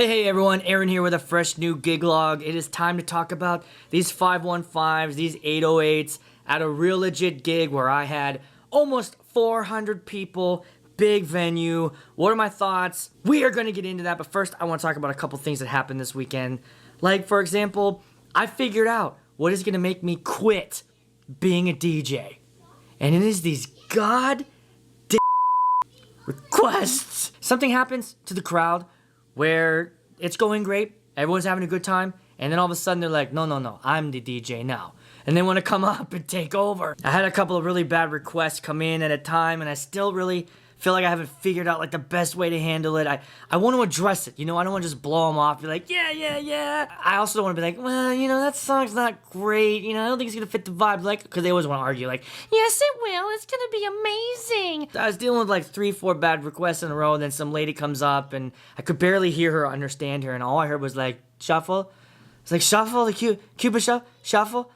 Hey everyone, Aaron here with a fresh new gig log. It is time to talk about these 515s, these 808s at a real legit gig where I had almost 400 people, big venue. What are my thoughts? We are going to get into that, but first I want to talk about a couple things that happened this weekend. Like, for example, I figured out what is going to make me quit being a DJ. And it is these goddamn requests. Something happens to the crowd where it's going great, everyone's having a good time, and then all of a sudden they're like, no, I'm the DJ now. And they want to come up and take over. I had a couple of really bad requests come in at a time, and I still really feel like I haven't figured out like the best way to handle it. I want to address it, you know, I don't want to just blow them off, be like, yeah. I also don't want to be like, well, you know, that song's not great, you know, I don't think it's going to fit the vibe, like, because they always want to argue, like, yes it will, it's going to be amazing. I was dealing with like 3-4 bad requests in a row, and then some lady comes up, and I could barely hear her, understand her, and all I heard was like, shuffle. It's like, shuffle, the Cupid shuffle?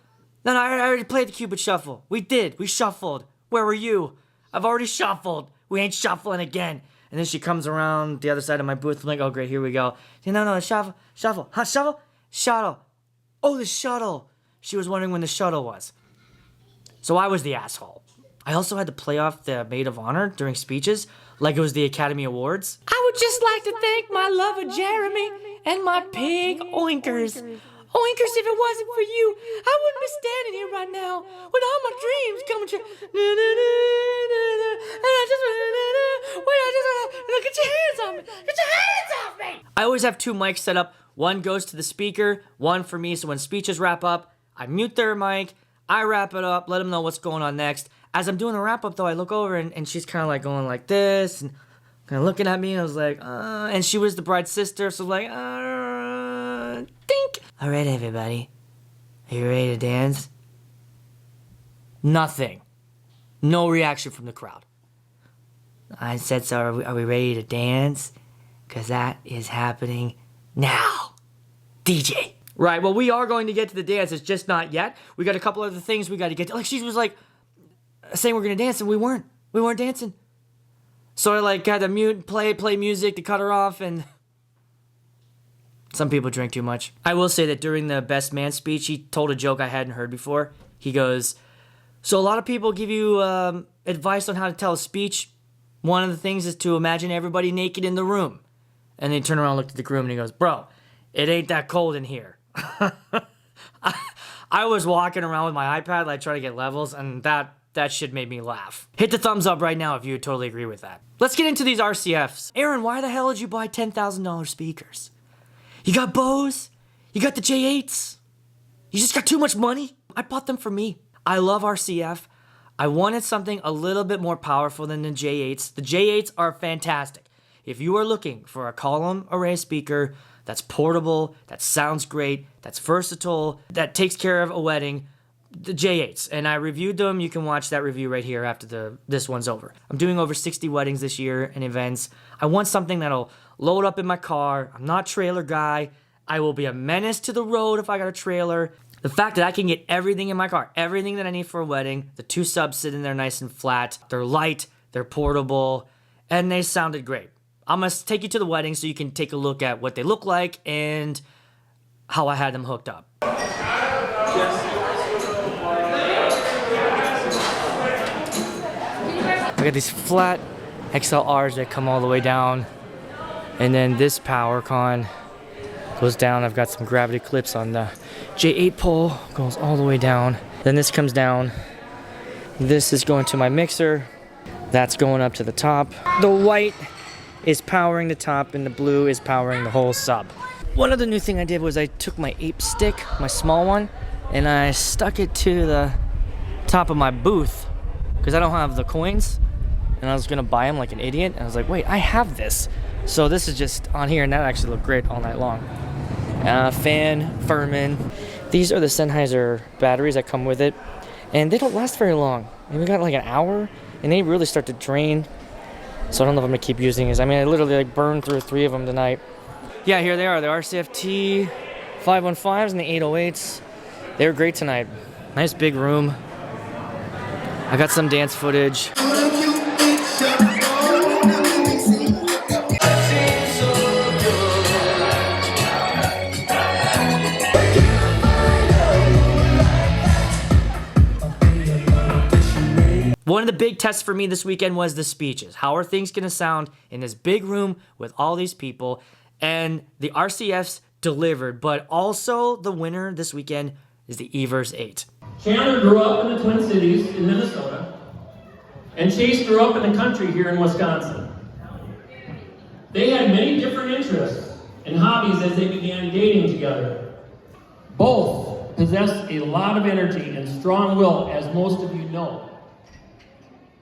No, I already played the Cupid shuffle. We shuffled. Where were you? I've already shuffled. We ain't shuffling again. And then she comes around the other side of my booth. I'm like, oh, great, here we go. No, shuffle. Huh, shuffle? Shuttle. Oh, the shuttle. She was wondering when the shuttle was. So I was the asshole. I also had to play off the maid of honor during speeches like it was the Academy Awards. I would just like to thank my lover Jeremy and my pig oinkers. Oinkers, if it wasn't for you, I wouldn't be standing here right now with all my dreams coming true. And get your hands off me. Get your hands off me. I always have 2 mics set up. One goes to the speaker, one for me. So when speeches wrap up, I mute their mic, I wrap it up, let them know what's going on next. As I'm doing the wrap up though, I look over and she's kind of like going like this and kind of looking at me. And I was like, and she was the bride's sister. So like, think. All right, everybody. Are you ready to dance? Nothing. No reaction from the crowd. I said, so are we ready to dance? Because that is happening now. DJ. Right, well, we are going to get to the dance. It's just not yet. We got a couple other things we got to get to. Like, she was like saying we're going to dance, and we weren't. We weren't dancing. So I like had to mute, play music to cut her off, and some people drink too much. I will say that during the best man speech, he told a joke I hadn't heard before. He goes, so a lot of people give you advice on how to tell a speech. One of the things is to imagine everybody naked in the room. And then he turned around and looked at the groom and he goes, bro, it ain't that cold in here. I was walking around with my iPad like trying to get levels, and that shit made me laugh. Hit the thumbs up right now if you totally agree with that. Let's get into these RCFs. Aaron, why the hell did you buy $10,000 speakers? You got Bose? You got the J8s? You just got too much money? I bought them for me. I love RCF. I wanted something a little bit more powerful than the J8s. The J8s are fantastic. If you are looking for a column array speaker that's portable, that sounds great, that's versatile, that takes care of a wedding, the J8s. And I reviewed them. You can watch that review right here after this one's over. I'm doing over 60 weddings this year and events. I want something that'll load up in my car. I'm not a trailer guy. I will be a menace to the road if I got a trailer. The fact that I can get everything in my car, everything that I need for a wedding, the 2 subs sit in there nice and flat, they're light, they're portable, and they sounded great. I'm going to take you to the wedding so you can take a look at what they look like and how I had them hooked up. I got these flat XLRs that come all the way down, and then this power con goes down. I've got some gravity clips on the J8 pole, goes all the way down. Then this comes down. This is going to my mixer. That's going up to the top. The white is powering the top, and the blue is powering the whole sub. One other new thing I did was I took my ape stick, my small one, and I stuck it to the top of my booth because I don't have the coins, and I was gonna buy them like an idiot, and I was like, wait, I have this. So this is just on here, and that actually looked great all night long. Fan, Furman. These are the Sennheiser batteries that come with it, and they don't last very long. We got like an hour, and they really start to drain. So I don't know if I'm gonna keep using these. I mean, I literally like burned through 3 of them tonight. Yeah, here they are, the RCF 515s and the 808s. They were great tonight. Nice big room. I got some dance footage. one of the big tests for me this weekend was the speeches. How are things going to sound in this big room with all these people? And the RCFs delivered, but also the winner this weekend is the Evers 8. Chandler grew up in the Twin Cities in Minnesota, and Chase grew up in the country here in Wisconsin. They had many different interests and hobbies as they began dating together. Both possess a lot of energy and strong will, as most of you know.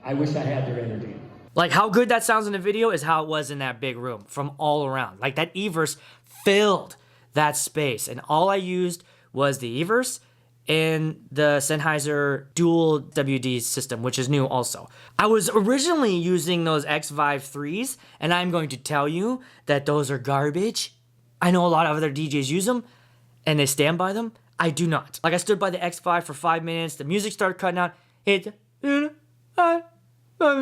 I wish I had their energy. Like, how good that sounds in the video is how it was in that big room from all around. Like, that Evers filled that space, and all I used was the Evers and the Sennheiser dual WD system, which is new also. I was originally using those X-Vive 3s, and I'm going to tell you that those are garbage. I know a lot of other DJs use them, and they stand by them. I do not. Like, I stood by the X-Vive for 5 minutes, the music started cutting out. I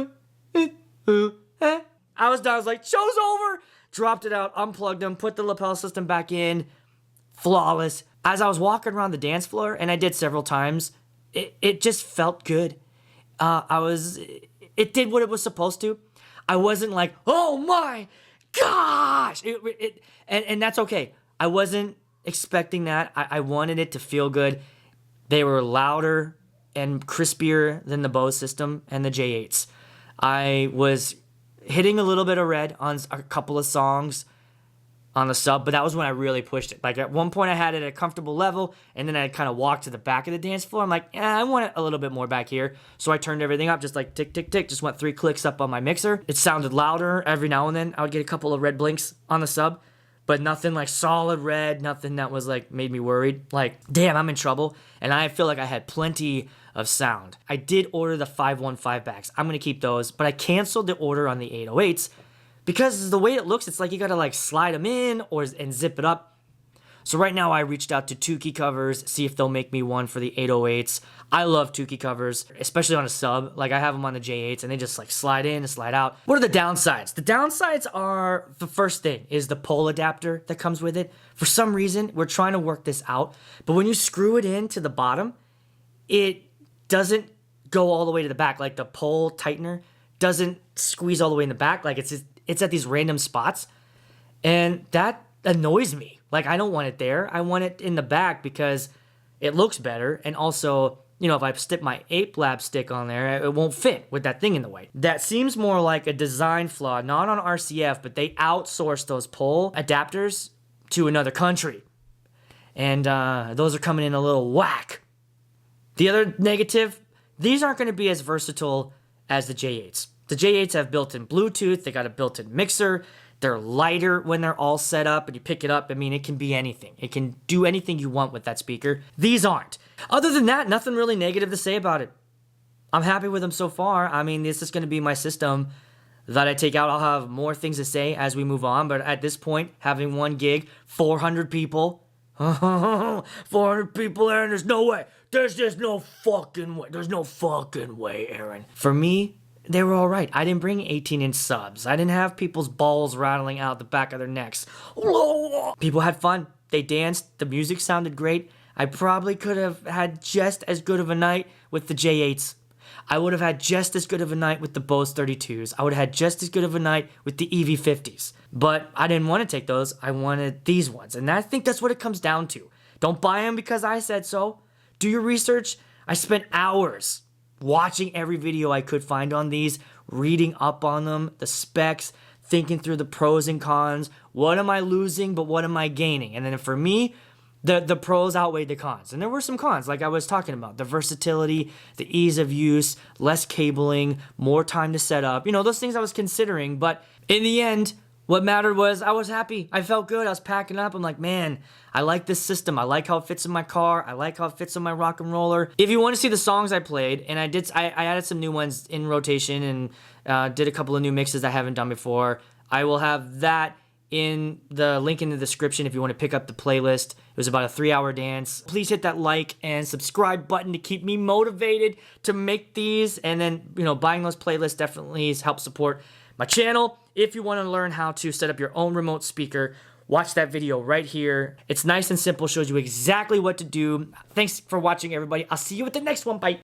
was done. I was like, show's over. Dropped it out, unplugged them, put the lapel system back in. Flawless. As I was walking around the dance floor, and I did several times, it just felt good. It did what it was supposed to. I wasn't like, oh my gosh. And that's okay. I wasn't expecting that. I wanted it to feel good. They were louder and crispier than the Bose system and the J8s. I was hitting a little bit of red on a couple of songs on the sub, but that was when I really pushed it. Like, at one point I had it at a comfortable level, and then I kind of walked to the back of the dance floor. I'm like, I want it a little bit more back here. So I turned everything up, just like tick, tick, tick, just went 3 clicks up on my mixer. It sounded louder every now and then. I would get a couple of red blinks on the sub, but nothing like solid red, nothing that was like made me worried. Like, damn, I'm in trouble. And I feel like I had plenty of sound. I did order the 515 backs. I'm gonna keep those, but I canceled the order on the 808s because the way it looks, it's like you gotta like slide them in and zip it up. So right now I reached out to Tukey Covers, see if they'll make me one for the 808s. I love Tukey Covers, especially on a sub. Like, I have them on the J8s and they just like slide in and slide out. What are the downsides? The downsides are, the first thing is the pole adapter that comes with it. For some reason, we're trying to work this out, but when you screw it in to the bottom, it doesn't go all the way to the back. Like, the pole tightener doesn't squeeze all the way in the back. Like, it's at these random spots, and that annoys me. Like, I don't want it there. I want it in the back because it looks better, and also, you know, if I stick my Ape Lab stick on there, it won't fit with that thing in the way. That seems more like a design flaw, not on RCF, but they outsource those pole adapters to another country, and those are coming in a little whack. The other negative, these aren't going to be as versatile as the J8s. The J8s have built-in Bluetooth, they got a built-in mixer, they're lighter when they're all set up and you pick it up. I mean, it can be anything. It can do anything you want with that speaker. These aren't. Other than that, nothing really negative to say about it. I'm happy with them so far. I mean, this is going to be my system that I take out. I'll have more things to say as we move on, but at this point, having 1 gig, 400 people, 400 people, Aaron, there's no way. There's just no fucking way. There's no fucking way, Aaron. For me, they were all right. I didn't bring 18-inch subs. I didn't have people's balls rattling out the back of their necks. People had fun. They danced. The music sounded great. I probably could have had just as good of a night with the J8s. I would have had just as good of a night with the Bose 32s. I would have had just as good of a night with the EV50s. But I didn't want to take those. I wanted these ones. And I think that's what it comes down to. Don't buy them because I said so. Do your research. I spent hours watching every video I could find on these, reading up on them, the specs, thinking through the pros and cons. What am I losing, but what am I gaining? And then for me, the pros outweighed the cons. And there were some cons, like I was talking about. The versatility, the ease of use, less cabling, more time to set up. You know, those things I was considering. But in the end, what mattered was I was happy. I felt good. I was packing up. I'm like, man, I like this system. I like how it fits in my car. I like how it fits on my rock and roller. If you want to see the songs I played, and I added some new ones in rotation and did a couple of new mixes I haven't done before. I will have that in the link in the description if you want to pick up the playlist. It was about a 3-hour dance. Please hit that like and subscribe button to keep me motivated to make these. And then, you know, buying those playlists definitely helps support my channel. If you want to learn how to set up your own remote speaker, watch that video right here. It's nice and simple, shows you exactly what to do. Thanks for watching, everybody. I'll see you at the next one. Bye.